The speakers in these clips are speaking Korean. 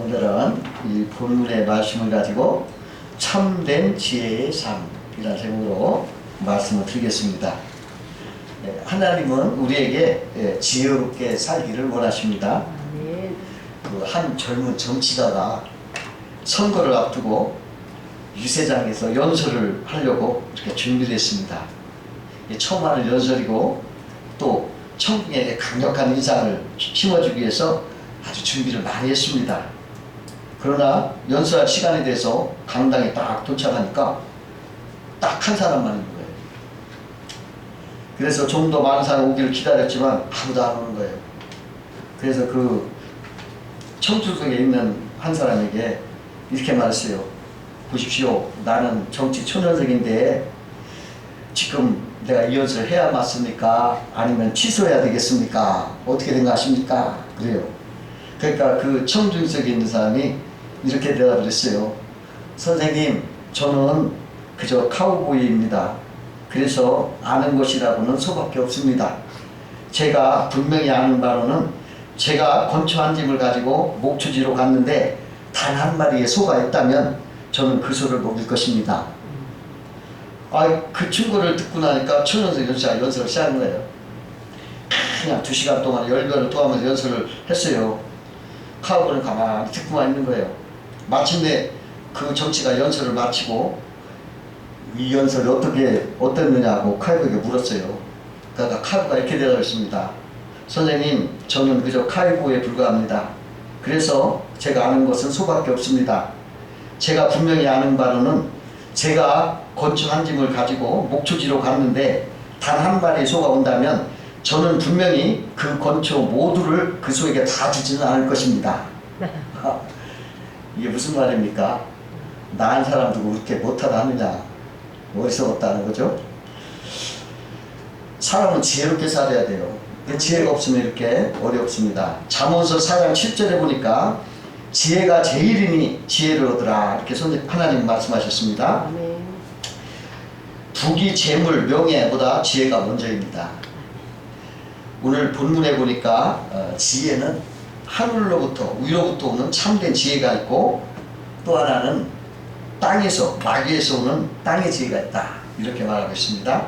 오늘은 이 본문의 말씀을 가지고 참된 지혜의 삶이라는 제목으로 말씀을 드리겠습니다. 하나님은 우리에게 지혜롭게 살기를 원하십니다. 한 젊은 정치가가 선거를 앞두고 유세장에서 연설을 하려고 이렇게 준비를 했습니다. 처음 하는 연설이고 또 청중에게 강력한 인상을 심어주기 위해서 아주 준비를 많이 했습니다. 그러나 연설할 시간이 돼서 강당에 딱 도착하니까 딱 한 사람만 있는 거예요. 그래서 좀 더 많은 사람이 오기를 기다렸지만 아무도 안 오는 거예요. 그래서 그 청중석에 있는 한 사람에게 이렇게 말했어요. 보십시오. 나는 정치 초년생인데 지금 내가 이 연설을 해야 맞습니까? 아니면 취소해야 되겠습니까? 어떻게 된 거 아십니까? 그래요. 그러니까 그 청중석에 있는 사람이 이렇게 대답을 했어요. 선생님, 저는 그저 카우보이입니다. 그래서 아는 것이라고는 소밖에 없습니다. 제가 분명히 아는 바로는 제가 건초 한 짐을 가지고 목초지로 갔는데 단 한 마리의 소가 있다면 저는 그 소를 먹일 것입니다. 그 친구를 듣고 나니까 초년생 연설을 시작한 거예요. 그냥 2시간 동안 열변을 토하면서 연설을 했어요. 카우보이는 가만히 듣고만 있는 거예요. 마침내 그 정치가 연설을 마치고 이 연설이 어땠느냐고 카우보이에게 물었어요. 그러니까 카우보이가 이렇게 대답했습니다. 선생님, 저는 그저 카우보이에 불과합니다. 그래서 제가 아는 것은 소밖에 없습니다. 제가 분명히 아는 바로는 제가 건축 한 짐을 가지고 목초지로 갔는데 단 한 마리의 소가 온다면 저는 분명히 그 건초 모두를 그 소에게 다 주지는 않을 것입니다. 이게 무슨 말입니까? 나은 사람 두고 그렇게 못하다 하느냐, 어리석었다는 거죠. 사람은 지혜롭게 살아야 돼요. 지혜가 없으면 이렇게 어렵습니다. 잠언서 4장 7절에 보니까 지혜가 제일이니 지혜를 얻으라, 이렇게 하나님 말씀하셨습니다. 부귀, 재물, 명예보다 지혜가 먼저입니다. 오늘 본문에 보니까 지혜는 하늘로부터, 위로부터 오는 참된 지혜가 있고, 또 하나는 땅에서, 마귀에서 오는 땅의 지혜가 있다, 이렇게 말하고 있습니다.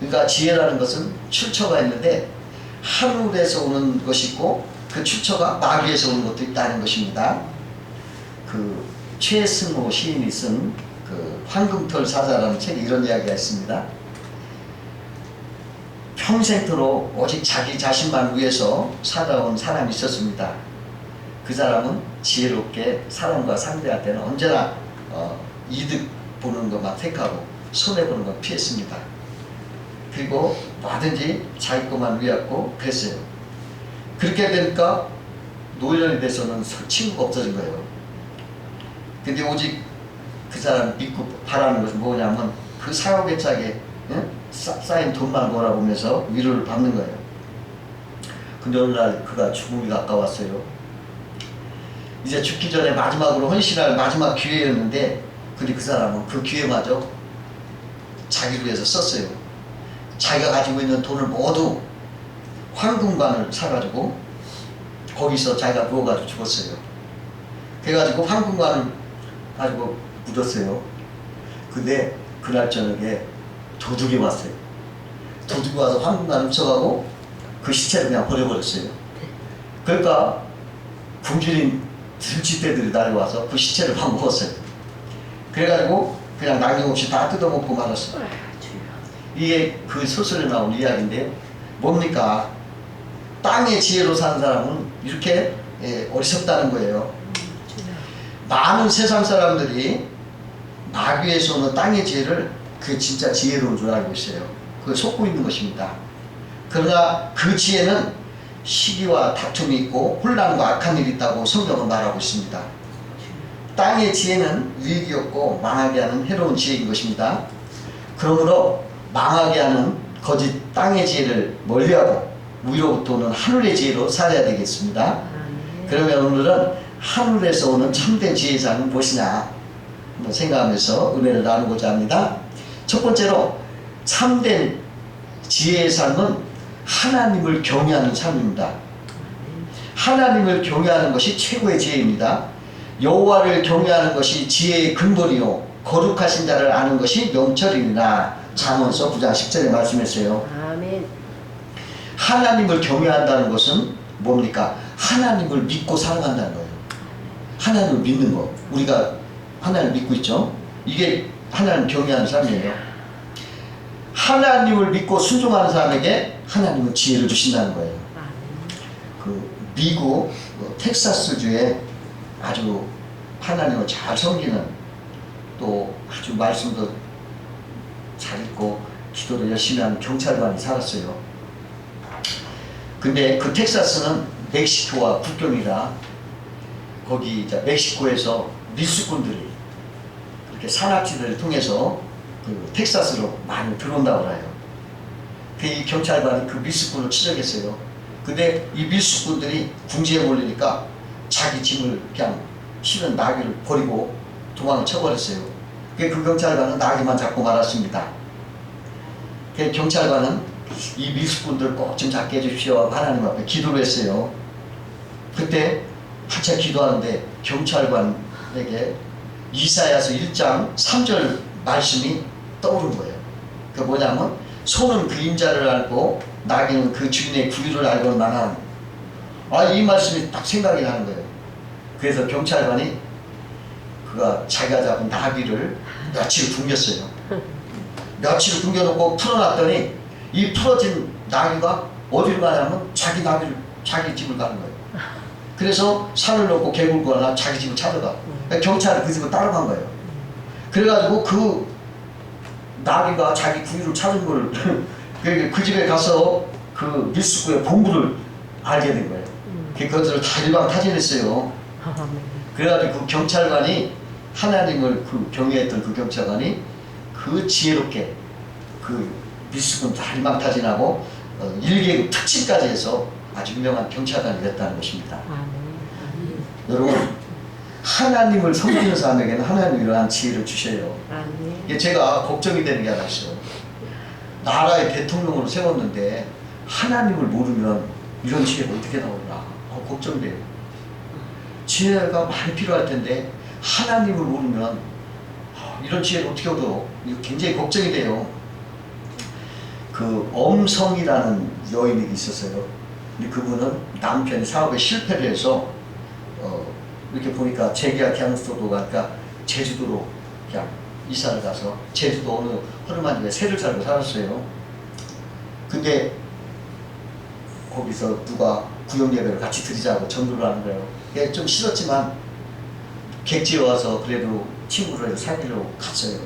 그러니까 지혜라는 것은 출처가 있는데 하늘에서 오는 것이 있고 그 출처가 마귀에서 오는 것도 있다는 것입니다. 그 최승호 시인이 쓴 그 황금털 사자라는 책에 이런 이야기가 있습니다. 평생토록 오직 자기 자신만 위해서 살아온 사람이 있었습니다. 그 사람은 지혜롭게 사람과 상대할 때는 언제나 이득 보는 것만 택하고 손해보는 것 피했습니다. 그리고 뭐든지 자기 것만 위하고 그랬어요. 그렇게 되니까 노년이 돼서는 친구가 없어진 거예요. 근데 오직 그 사람 믿고 바라는 것은 뭐냐면 그 사업에 짜게 쌓인 돈만 몰아보면서 위로를 받는 거예요. 근데 어느 날 그가 죽음이 가까웠어요. 이제 죽기 전에 마지막으로 헌신할 마지막 기회였는데, 근데 그 사람은 그 기회마저 자기를 위해서 썼어요. 자기가 가지고 있는 돈을 모두 황금관을 사가지고 거기서 자기가 부어가지고 죽었어요. 그래가지고 황금관을 가지고 묻었어요. 근데 그날 저녁에 도둑이 왔어요. 도둑이 와서 황금관을 훔쳐가고 그 시체를 그냥 버려버렸어요. 그러니까 굶주린 들쥐떼들이 날아와서 그 시체를 막 먹었어요. 그래가지고 그냥 남김없이 다 뜯어먹고 말았어요. 이게 그 소설에 나온 이야기인데요. 뭡니까? 땅의 지혜로 사는 사람은 이렇게 어리석다는 거예요. 많은 세상 사람들이 마귀에서 오는 땅의 지혜를 그 진짜 지혜로운 줄 알고 있어요. 그걸 속고 있는 것입니다. 그러나 그 지혜는 시기와 다툼이 있고 혼란과 악한 일이 있다고 성경은 말하고 있습니다. 땅의 지혜는 유익이 없고 망하게 하는 해로운 지혜인 것입니다. 그러므로 망하게 하는 거짓 땅의 지혜를 멀리하고 위로부터 오는 하늘의 지혜로 살아야 되겠습니다. 그러면 오늘은 하늘에서 오는 참된 지혜의 삶은 무엇이냐 한번 생각하면서 은혜를 나누고자 합니다. 첫 번째로 참된 지혜의 삶은 하나님을 경외하는 삶입니다. 하나님을 경외하는 것이 최고의 지혜입니다. 여호와를 경외하는 것이 지혜의 근본이요 거룩하신 자를 아는 것이 명철이니라. 잠언서 9장 10절에 말씀했어요. 아멘. 하나님을 경외한다는 것은 뭡니까? 하나님을 믿고 살아간다는 거예요. 하나님을 믿는 거. 우리가 하나님을 믿고 있죠? 이게 하나님 경외하는 삶이에요. 하나님을 믿고 순종하는 사람에게 하나님은 지혜를 주신다는 거예요. 그 미국 텍사스주에 아주 하나님을 잘 섬기는, 또 아주 말씀도 잘 읽고 기도를 열심히 하는 경찰관이 살았어요. 근데 그 텍사스는 멕시코와 국경이라 거기 이제 멕시코에서 밀수꾼들이 그렇게 산악지대를 통해서 그 텍사스로 많이 들어온다고 해요. 이 경찰관이 그 밀수꾼을 추적했어요. 근데 이 밀수꾼들이 궁지에 몰리니까 자기 짐을 그냥 실은 나귀를 버리고 도망을 쳐버렸어요. 그 경찰관은 나귀만 잡고 말았습니다. 그 경찰관은 이 밀수꾼들 꼭 좀 잡게 해주십시오 하나님 앞에 기도를 했어요. 그때 한참 기도하는데 경찰관에게 이사야서 1장 3절 말씀이 떠오른 거예요. 그 뭐냐면 소는 그림자를 알고 나귀는 그 주인의 구유를 알걸 만한, 이 말씀이 딱 생각이 나는 거예요. 그래서 경찰관이 그가 자기가 잡은 나귀를 며칠 굶겼어요. 며칠 굶겨놓고 풀어놨더니 이 풀어진 나귀가 어디로 가냐면 자기 나귀를, 자기 집을 가는 거예요. 그래서 산을 넘고 개굴거나 자기 집을 찾아가. 경찰이 그 집을 따라간 거예요. 그래가지고 그 나귀가 자기 구유를 찾은 걸 그 집에 가서 그 밀수꾼의 본부를 알게 된 거예요. 그것들을 다 일방타진했어요. 그래가지고 그 경찰관이, 하나님을 그 경외했던 그 경찰관이 그 지혜롭게 그 밀수꾼 다 일방타진하고 1계급 특진까지 해서 아주 유명한 경찰관이 됐다는 것입니다. 여러분, 하나님을 섬기는 사람에게는 하나님이 이러한 지혜를 주셔요. 제가 걱정이 되는 게 하나 있어요. 나라의 대통령으로 세웠는데 하나님을 모르면 이런 지혜가 어떻게 나올까 걱정돼요. 지혜가 많이 필요할 텐데 하나님을 모르면 이런 지혜를 어떻게 얻어? 이거 굉장히 걱정이 돼요. 그 엄성이라는 여인이 있었어요. 근데 그분은 남편이 사업에 실패를 해서 이렇게 보니까 재계약 계약서도 가니까 제주도로 그냥 이사를 가서 제주도 어느 허름한 집에 새를 살고 살았어요. 근데 거기서 누가 구역예배를 같이 드리자고 전도를 하는 거예요. 그게 좀 싫었지만 객지에 와서 그래도 친구를 사귀려고 갔어요.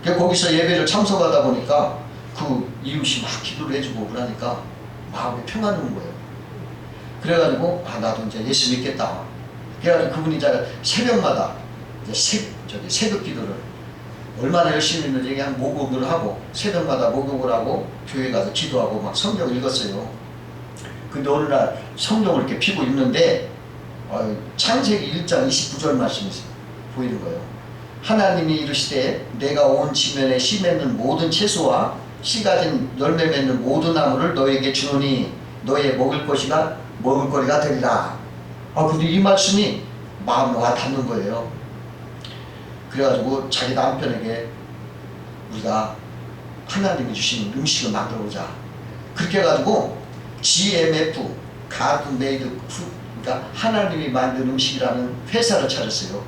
거기서 예배를 참석하다 보니까 그 이웃이 막 기도를 해주고 그러니까 마음에 평안이 온 거예요. 그래가지고 나도 이제 예수 믿겠다. 그래가지고 그분이 이제 새벽마다 이제 새벽 기도를 얼마나 열심히 했는지 그냥 목욕을 하고 새벽마다 목욕을 하고 교회 가서 기도하고 막 성경을 읽었어요. 근데 어느 날 성경을 이렇게 펴고 읽는데 창세기 1장 29절 말씀이 보이는 거예요. 하나님이 이르시되 내가 온 지면에 씨 맺는 모든 채소와 씨 가진 열매 맺는 모든 나무를 너에게 주노니 너의 먹을거리가 되리라. 근데 이 말씀이 마음에 와 닿는 거예요. 그래가지고 자기 남편에게 우리가 하나님이 주신 음식을 만들어보자. 그렇게 해가지고 GMF, 가드 메이드 푸드, 그러니까 하나님이 만든 음식이라는 회사를 차렸어요.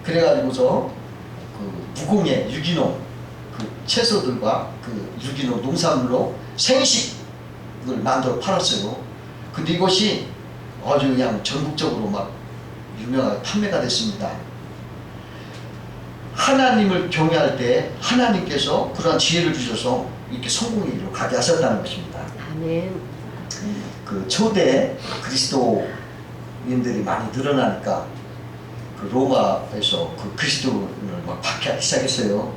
그래가지고서 그 무공해 유기농 그 채소들과 그 유기농 농산물로 생식을 만들어 팔았어요. 근데 이것이 아주 그냥 전국적으로 막 유명하게 판매가 됐습니다. 하나님을 경외할 때 하나님께서 그러한 지혜를 주셔서 이렇게 성공의 길로 가게 하셨다는 것입니다. 아멘. 그 초대 그리스도인들이 많이 늘어나니까 그 로마에서 그 그리스도를 막 박해하기 시작했어요.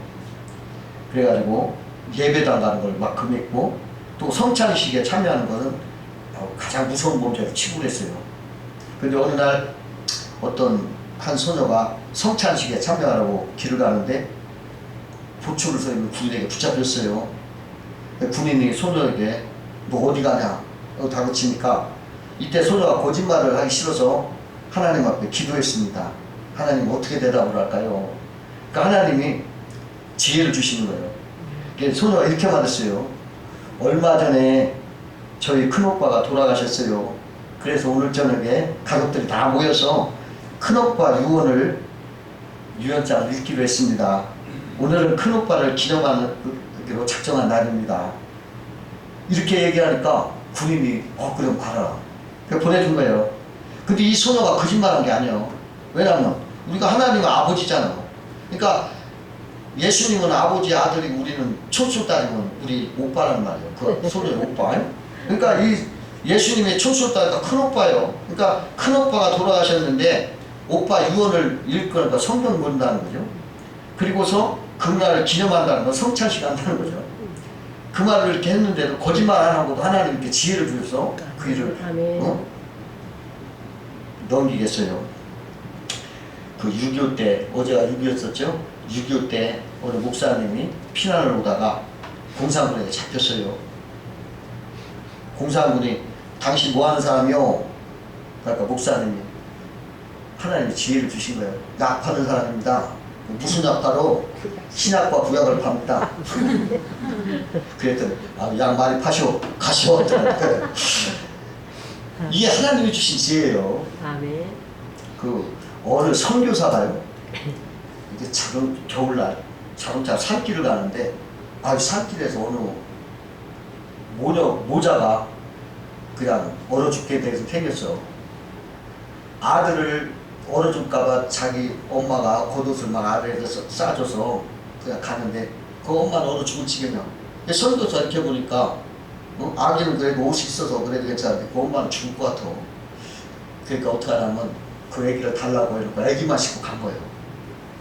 그래가지고 예배당 가는 걸 막 금했고 또 성찬식에 참여하는 거는 가장 무서운 범죄로 치부를 했어요. 근데 어느 날 어떤 한 소녀가 성찬식에 참여하라고 길을 가는데 보초를 서 있는 군인에게 붙잡혔어요. 군인이 소녀에게 너 어디 가냐 다그치니까 이때 소녀가 거짓말을 하기 싫어서 하나님 앞에 기도했습니다. 하나님 어떻게 대답을 할까요? 그러니까 하나님이 지혜를 주시는 거예요. 소녀가 이렇게 받았어요. 얼마 전에 저희 큰오빠가 돌아가셨어요. 그래서 오늘 저녁에 가족들이 다 모여서 큰오빠 유언장을 읽기로 했습니다. 오늘은 큰오빠를 기념하기로 작정한 날입니다. 이렇게 얘기하니까 군인이 그럼 가라. 그래서 보내준 거예요. 근데 이 소녀가 거짓말한 게 아니에요. 왜냐면 우리가 하나님은 아버지잖아. 그러니까 예수님은 아버지 아들이고 우리는 촌수딸이면 우리 오빠란 말이에요. 그 소녀의 오빠. 그러니까 이 예수님의 촌수딸이니까 큰오빠예요. 그러니까 큰오빠가 돌아가셨는데 오빠 유언을 읽거나 성경 본다는 거죠. 그리고서 그날을 기념한다는 건 성찬식 한다는 거죠. 그 말을 이렇게 했는데도 거짓말 안 하고도 하나님 이렇게 지혜를 주셔서 그 일을 넘기겠어요. 그 6.25 때, 어제가 6.25였었죠? 6.25 때 어느 목사님이 피난을 오다가 공산군에게 잡혔어요. 공산군이 당신 뭐 하는 사람이요? 그러니까 목사님이 하나님이 지혜를 주신 거예요. 약 파는 사람입니다. 무슨 약 팔어? 신약과 구약을 팝니다. 그랬더니 약 많이 파시오. 가시오. 이게 하나님이 주신 지혜예요. 아멘. 그 어느 선교사가요. 이제 겨울날 자동차 산길을 가는데 산길에서 어느 모자가 그냥 얼어 죽게 돼서 생겼어. 아들을 얼어 죽을까봐 자기 엄마가 겉옷을 막 아래에서 싸줘서 그냥 가는데 그 엄마는 얼어 죽을 지경이야. 선교사 이렇게 보니까 아기는 그래도 옷이 있어서 그래도 괜찮은데 그 엄마는 죽을 것 같아. 그러니까 어떻게 하냐면 그 애기를 달라고 해놓고 애기만 싣고 간 거예요.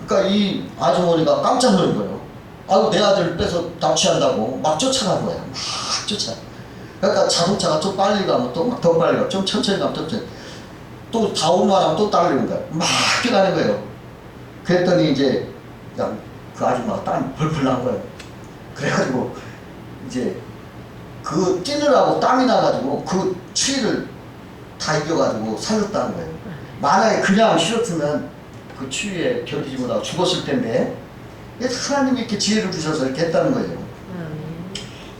그러니까 이 아주머니가 깜짝 놀란 거예요. 내 아들을 빼서 납치한다고 막 쫓아간 거예요. 막 쫓아. 그러니까 자동차가 좀 빨리 가면 또 막 더 빨리 가. 좀 천천히 가면 더 천천히. 또 다 오만하면 또 따르는 거야. 막 뛰어가는 거예요. 그랬더니 이제 그냥 그 아줌마가 땀이 벌벌 난 거예요. 그래가지고 이제 그 뛰느라고 땀이 나가지고 그 추위를 다 이겨가지고 살렸다는 거예요. 만약에 그냥 쉬었으면 그 추위에 견디지 못하고 죽었을 텐데 하나님이 이렇게 지혜를 주셔서 이렇게 했다는 거예요.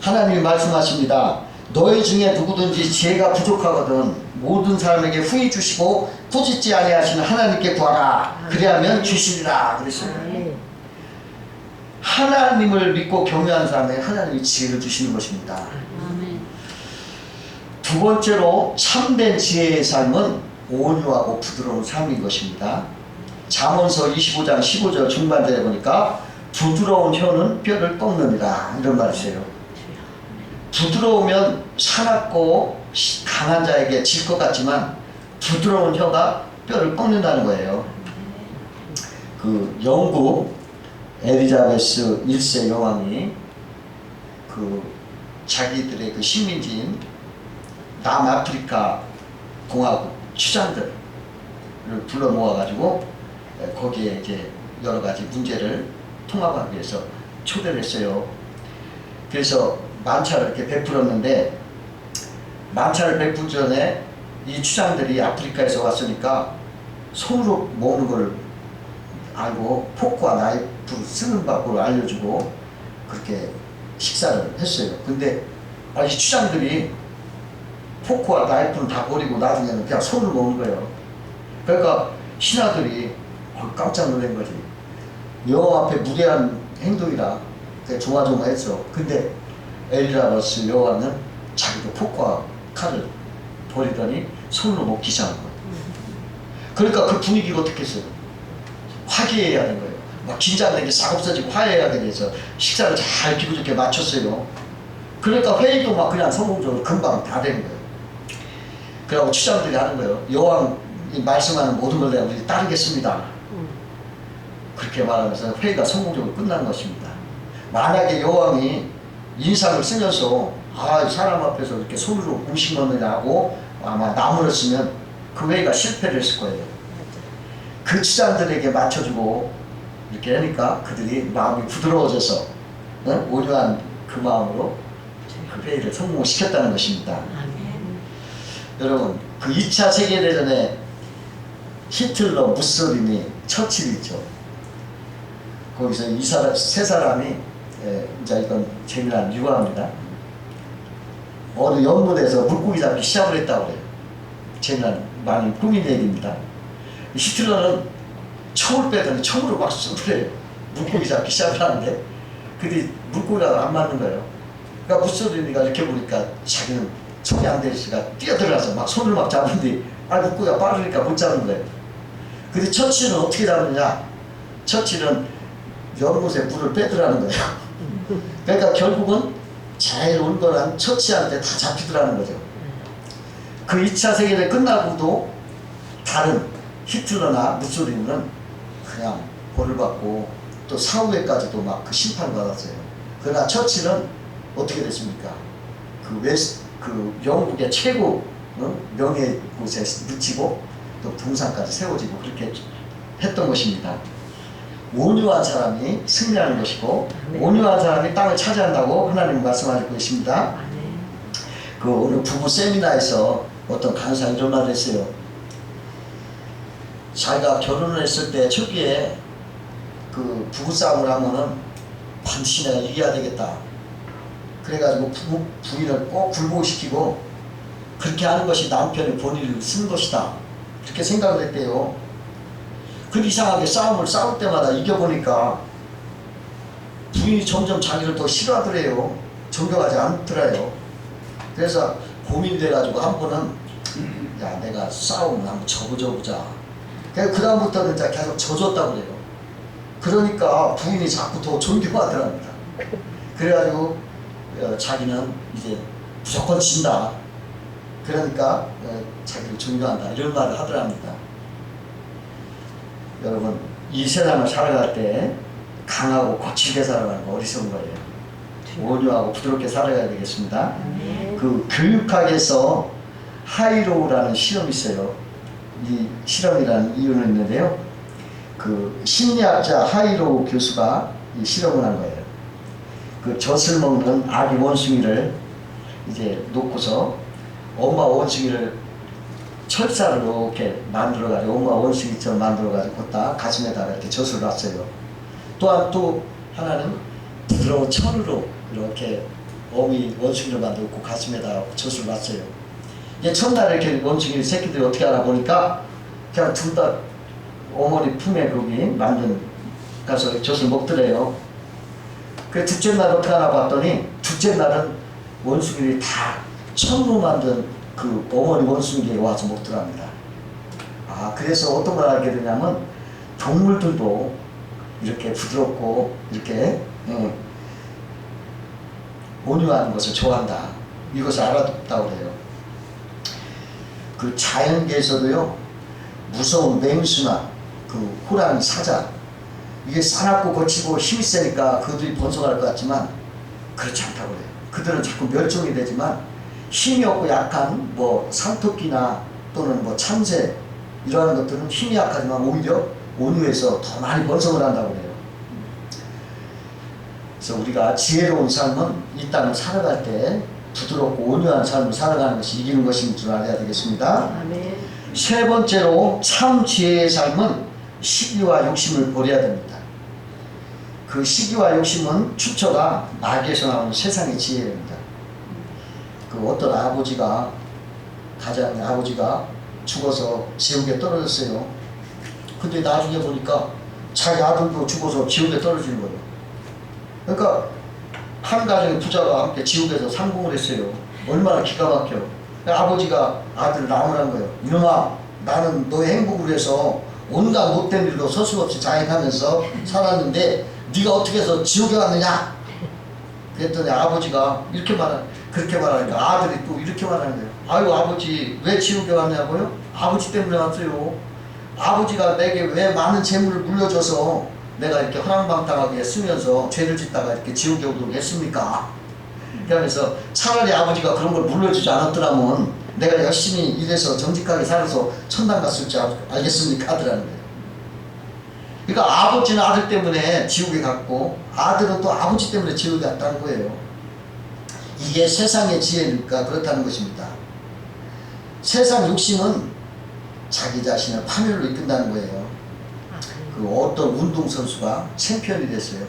하나님이 말씀하십니다. 너희 중에 누구든지 지혜가 부족하거든 모든 사람에게 후히 주시고 꾸짖지 아니하시는 하나님께 구하라. 그리하면 주시리라 그랬어요. 하나님을 믿고 경외하는 사람에게 하나님이 지혜를 주시는 것입니다. 두 번째로 참된 지혜의 삶은 온유하고 부드러운 삶인 것입니다. 잠언서 25장 15절 중반절에 보니까 부드러운 혀는 뼈를 꺾느니라 이런 말이 있어요. 부드러우면 사납고 강한 자에게 질 것 같지만 부드러운 혀가 뼈를 꺾는다는 거예요. 그 영국 엘리자베스 1세 여왕이 그 자기들의 그 식민지인 남아프리카 공화국 추장들을 불러 모아가지고 거기에 이제 여러 가지 문제를 통합하기 위해서 초대를 했어요. 그래서 만차를 이렇게 베풀었는데 만차를 베풀 전에 이 추장들이 아프리카에서 왔으니까 손으로 먹는 걸 알고 포크와 나이프를 쓰는 방법을 알려주고 그렇게 식사를 했어요. 근데 이 추장들이 포크와 나이프는 다 버리고 나중에는 그냥 손으로 먹는 거예요. 그러니까 신하들이 깜짝 놀란 거지. 여호와 앞에 무례한 행동이라 조마조마했어. 근데 엘리자베스 여왕은 자기도 포크와 칼을 버리더니 손으로 먹기 시작한 거예요. 그러니까 그 분위기가 어떻게 했어요? 화기애애해야 하는 거예요. 막 긴장된 게 싹 없어지고 화해하게 돼서 식사를 잘 기분 좋게 마쳤어요. 그러니까 회의도 막 그냥 성공적으로 금방 다 되는 거예요. 그리고 추장들이 하는 거예요. 여왕이 말씀하는 모든 걸 내가 우리 따르겠습니다. 그렇게 말하면서 회의가 성공적으로 끝난 것입니다. 만약에 여왕이 인상을 쓰면서 사람 앞에서 이렇게 손으로 음식 먹느냐고 아마 나무랬으면 그 회의가 실패를 했을 거예요. 그 추장들에게 맞춰주고 이렇게 하니까 그들이 마음이 부드러워져서 온유한 그 마음으로 그 회의를 성공시켰다는 것입니다. 여러분 그 2차 세계대전에 히틀러, 무솔리니, 처칠이죠. 거기서 세 사람이 이제 이건 재미난 유화입니다. 어느 연못에서 물고기 잡기 시합을 했다고 그래요. 재미난 많이 꾸민 얘기입니다. 히틀러는 총을 빼더니 총으로 막 쏘더래요. 물고기 잡기 시합을 하는데 근데 물고기가 안 맞는 거예요. 그러니까 무솔리니가 이렇게 보니까 자기는 총이 안 되니까 뛰어들어가서 막 손을 막 잡는데 물고기가 빠르니까 못 잡는 거예요. 근데 처칠은 어떻게 잡느냐? 처칠은 연못에 물을 빼더라는 거예요. 그러니까 결국은 제일 온건한 처치한테 다 잡히더라는 거죠. 그 2차 세계대전 끝나고도 다른 히틀러나 무솔리니는 그냥 벌을 받고 또 사후에까지도 막 그 심판을 받았어요. 그러나 처칠은 어떻게 됐습니까? 그 영국의 최고 명예 곳에 묻히고 또 동상까지 세워지고 그렇게 했던 것입니다. 온유한 사람이 승리하는 것이고 온유한 사람이 땅을 차지한다고 하나님 말씀하고 계십니다. 그 오늘 부부 세미나에서 어떤 강사가 이런 말을 했어요. 자기가 결혼을 했을 때 초기에 그 부부싸움을 하면은 반드시 내가 이겨야 되겠다. 그래가지고 부인을 꼭 굴복시키고 그렇게 하는 것이 남편의 본의를 쓰는 것이다. 그렇게 생각을 했대요. 그 이상하게 싸울 때마다 이겨보니까 부인이 점점 자기를 더 싫어하더래요. 존경하지 않더래요. 그래서 고민이 돼가지고 한 번은 야 내가 싸움을 한번 접어보자. 그 다음부터는 계속 져줬다고 그래요. 그러니까 부인이 자꾸 더 존경하더랍니다. 그래가지고 자기는 이제 무조건 진다. 그러니까 자기를 존경한다. 이런 말을 하더랍니다. 여러분 이 세상을 살아갈 때 강하고 거칠게 살아가는 거 어리석은 거예요. 온유하고 부드럽게 살아가야 되겠습니다. 그 교육학에서 하이로우라는 실험이 있어요. 이 실험이라는 이유는 있는데요. 그 심리학자 하이로우 교수가 이 실험을 한 거예요. 그 젖을 먹는 아기 원숭이를 이제 놓고서 엄마 원숭이를 철사를 이렇게 만들어가지고 엄마 원숭이처럼 만들어가지고 걷다 가슴에다가 이렇게 젖을 놨어요. 또한 또 하나는 부드러운 철으로 이렇게 어미 원숭이를 만들고 가슴에다가 젖을 놨어요. 이게 첫날에 이렇게 원숭이 새끼들이 어떻게 하나 보니까 그냥 둘 다 어머니 품에 거기 만든 가서 젖을 먹더래요. 그 둘째 날 어떻게 하나 봤더니 둘째 날은 원숭이들이 다 천으로 만든 그 어머니 원숭이에 와서 먹더랍니다. 그래서 어떤 걸 알게 되냐면 동물들도 이렇게 부드럽고 이렇게 온유한 것을 좋아한다. 이것을 알아뒀다고 해요. 그 자연계에서도요 무서운 맹수나 그 호랑이, 사자 이게 싸납고 거치고 힘이 세니까 그들이 번성할 것 같지만 그렇지 않다고 해요. 그들은 자꾸 멸종이 되지만 힘이 없고 약한 뭐 산토끼나 또는 뭐 참새 이러한 것들은 힘이 약하지만 오히려 온유해서 더 많이 번성을 한다고 해요. 그래서 우리가 지혜로운 삶은 이 땅을 살아갈 때 부드럽고 온유한 삶을 살아가는 것이 이기는 것인 줄 알아야 되겠습니다. 아멘. 세 번째로 참 지혜의 삶은 시기와 욕심을 버려야 됩니다. 그 시기와 욕심은 출처가 마귀에서 나오는 세상의 지혜입니다. 그 어떤 아버지가 가장의 아버지가 죽어서 지옥에 떨어졌어요. 근데 나중에 보니까 자기 아들도 죽어서 지옥에 떨어지는 거예요. 그러니까 한 가정의 부자가 함께 지옥에서 상봉을 했어요. 얼마나 기가 막혀. 아버지가 아들을 나무란 거예요. 이놈아, 나는 너의 행복을 위해서 온갖 못된 일로 서슴없이 자행하면서 살았는데 네가 어떻게 해서 지옥에 왔느냐? 그랬더니 아버지가 그렇게 말하니까 아들이 또 이렇게 말하는 거예요. 아유 아버지 왜 지옥에 왔냐고요? 아버지 때문에 왔어요. 아버지가 내게 왜 많은 재물을 물려줘서 내가 이렇게 허랑방탕하게 쓰면서 죄를 짓다가 이렇게 지옥에 오도록 했습니까? 그러면서 차라리 아버지가 그런 걸 물려주지 않았더라면 내가 열심히 일해서 정직하게 살아서 천당 갔을 줄 알겠습니까? 하더라는 거예요. 그러니까 아버지는 아들 때문에 지옥에 갔고 아들은 또 아버지 때문에 지옥에 갔다는 거예요. 이게 세상의 지혜니까 그렇다는 것입니다. 세상 욕심은 자기 자신을 파멸로 이끈다는 거예요. 그 어떤 운동선수가 챔피언이 됐어요.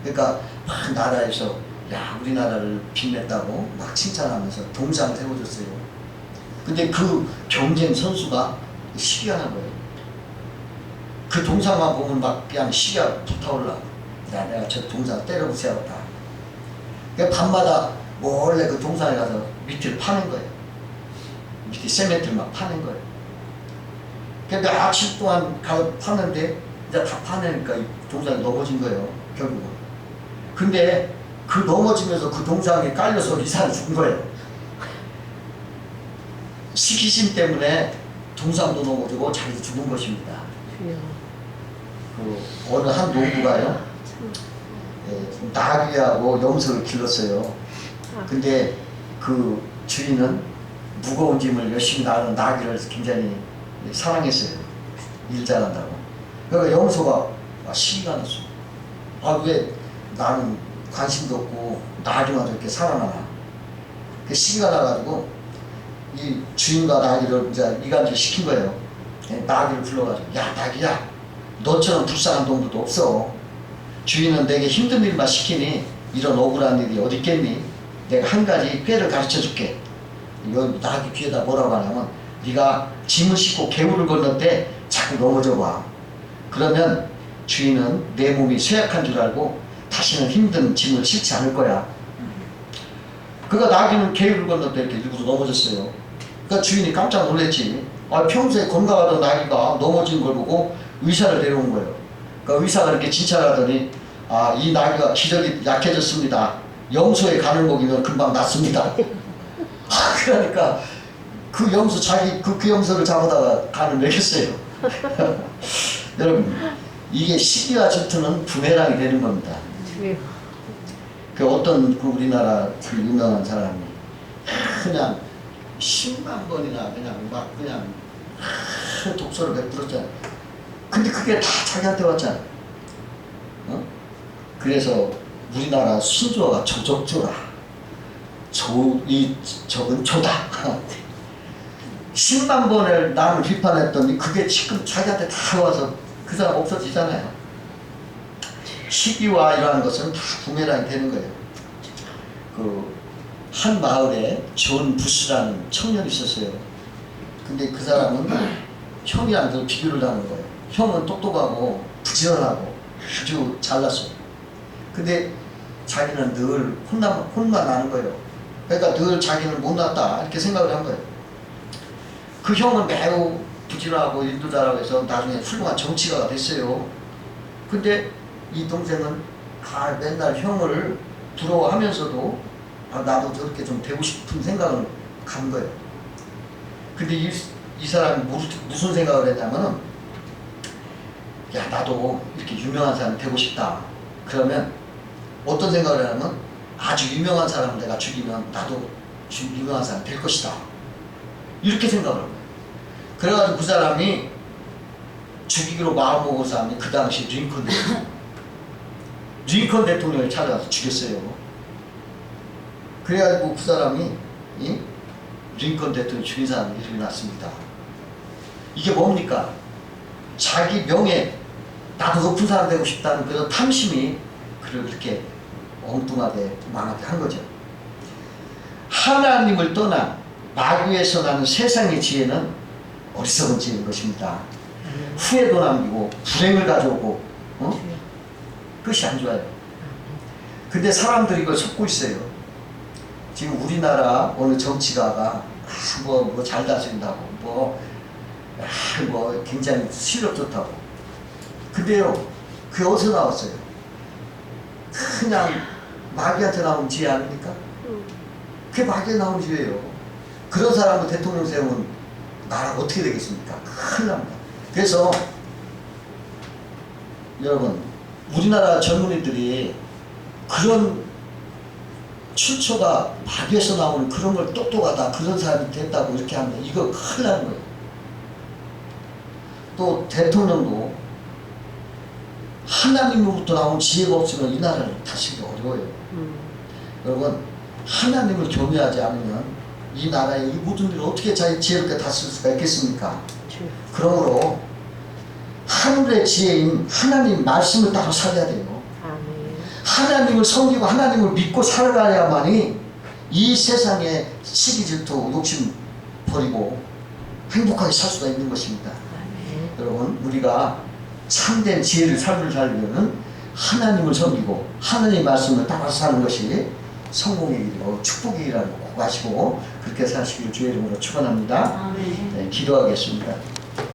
그러니까 막 나라에서 야 우리나라를 빛냈다고 막 칭찬하면서 동상을 세워줬어요. 근데 그 경쟁 선수가 시기가 난 거예요. 그 동상만 보면 막 그냥 시기가 불타올라. 야 내가 저 동상 때려 부숴야겠다. 그러니까 밤마다 몰래 그 동상에 가서 밑을 파는 거예요. 밑에 세멘트를 막 파는 거예요. 그러니까 아침 동안 가서 파는데 이제 다 파내니까 이 동상이 넘어진 거예요. 결국은. 근데 그 넘어지면서 그 동상에 깔려서 이 사람이 죽은 거예요. 시기심 때문에 동상도 넘어지고 자기도 죽은 것입니다. 그 어느 한 농부가요, 나귀하고 염소를 길렀어요. 근데 그 주인은 무거운 짐을 열심히 나르는 나귀를 굉장히 사랑했어요. 일 잘한다고. 그러니까 염소가 시기가 났어. 아 왜 나는 관심도 없고 나귀만 저렇게 살아나나. 그 시기가 나가지고 이 주인과 나귀를 이제 이간질 시킨 거예요. 나귀를 불러가지고 야 나귀야 너처럼 불쌍한 동물도 없어. 주인은 내게 힘든 일만 시키니 이런 억울한 일이 어디 있겠니. 내가 한 가지 꾀를 가르쳐 줄게. 여기 나귀 귀에다 뭐라고 하냐면 네가 짐을 싣고 개울을 건널 때 자꾸 넘어져 봐. 그러면 주인은 내 몸이 쇠약한 줄 알고 다시는 힘든 짐을 싣지 않을 거야. 그러니까 나귀는 개울을 건널 때 이렇게 일부러 넘어졌어요. 그러니까 주인이 깜짝 놀랐지. 아, 평소에 건강하던 나귀가 넘어진 걸 보고 의사를 데려온 거예요. 그러니까 의사가 이렇게 진찰하더니 아, 이 나귀가 기력이 약해졌습니다. 염소에 가는 먹이면 금방 낫습니다. 그러니까 그 염소 자기 그 염소를 잡아다가 간을 먹였어요. 여러분 이게 시기와 질투는 부메랑이 되는 겁니다. 그 어떤 그 우리나라 그 유명한 사람이 그냥 10만 번이나 그냥 막 그냥 독서를 베풀었잖아. 근데 그게 다 자기한테 왔잖아. 어? 그래서 우리나라 신조어가 조적조라. 적은 조다. 10만 번을 남을 비판했더니 그게 지금 자기한테 다 와서 그 사람 없어지잖아요. 시기와 이러한 것은 다 부메랑이 되는 거예요. 그 한 마을에 존 부스라는 청년이 있었어요. 근데 그 사람은 형이랑 더 비교를 하는 거예요. 형은 똑똑하고 부지런하고 아주 잘났어. 근데 자기는 늘 혼만 나는 거예요. 그러니까 늘 자기는 못났다 이렇게 생각을 한 거예요. 그 형은 매우 부지런하고 일도 잘하고 해서 나중에 훌륭한 정치가가 됐어요. 근데 이 동생은 맨날 형을 부러워하면서도 나도 저렇게 좀 되고 싶은 생각을 간 거예요. 근데 이 사람이 무슨 생각을 했냐면은 야 나도 이렇게 유명한 사람이 되고 싶다. 그러면 어떤 생각을 하냐면 아주 유명한 사람을 내가 죽이면 나도 유명한 사람이 될 것이다. 이렇게 생각을 한 거예요. 그래가지고 그 사람이 죽이기로 마음먹은 사람이 그 당시 링컨 대통령을 찾아가서 죽였어요. 그래가지고 그 사람이 링컨 대통령 죽인 사람이 이름이 났습니다. 이게 뭡니까? 자기 명예, 나도 높은 사람 되고 싶다는 그런 탐심이 그를 그렇게 엉뚱하게 망하게 한 거죠. 하나님을 떠난 마귀에서 나는 세상의 지혜는 어리석은 지혜인 것입니다. 후회도 남기고 불행을 가져오고 그것이 안 좋아요. 근데 사람들이 이걸 속고 있어요. 지금 우리나라 어느 정치가가 뭐 잘 다스린다고 뭐 굉장히 실력 좋다고. 근데요 그게 어디서 나왔어요? 그냥 마귀한테 나온 지혜 아닙니까? 그게 마귀에 나온 지혜예요. 그런 사람을 대통령 세우면 나라가 어떻게 되겠습니까? 큰일 납니다. 그래서 여러분 우리나라 젊은이들이 그런 출처가 마귀에서 나오는 그런 걸 똑똑하다 그런 사람이 됐다고 이렇게 하면 이거 큰일 나는 거예요. 또 대통령도 하나님으로부터 나온 지혜가 없으면 이 나라를 다스리기 어려워요. 여러분 하나님을 경외하지 않으면 이 나라의 이 모든 일을 어떻게 지혜롭게 다스릴 수가 있겠습니까? 그러므로 하늘의 지혜인 하나님 말씀을 따라 살아야 돼요. 하나님을 섬기고 하나님을 믿고 살아가야만이 이 세상에 시기 질투 욕심 버리고 행복하게 살 수가 있는 것입니다. 여러분, 우리가 참된 지혜를 삶을 살려면 하나님을 섬기고 하나님의 말씀을 따라서 사는 것이 성공의 길이고 축복의 길이라고 꼭 아시고 그렇게 사시기를 주의 이름으로 축원합니다. 네, 기도하겠습니다.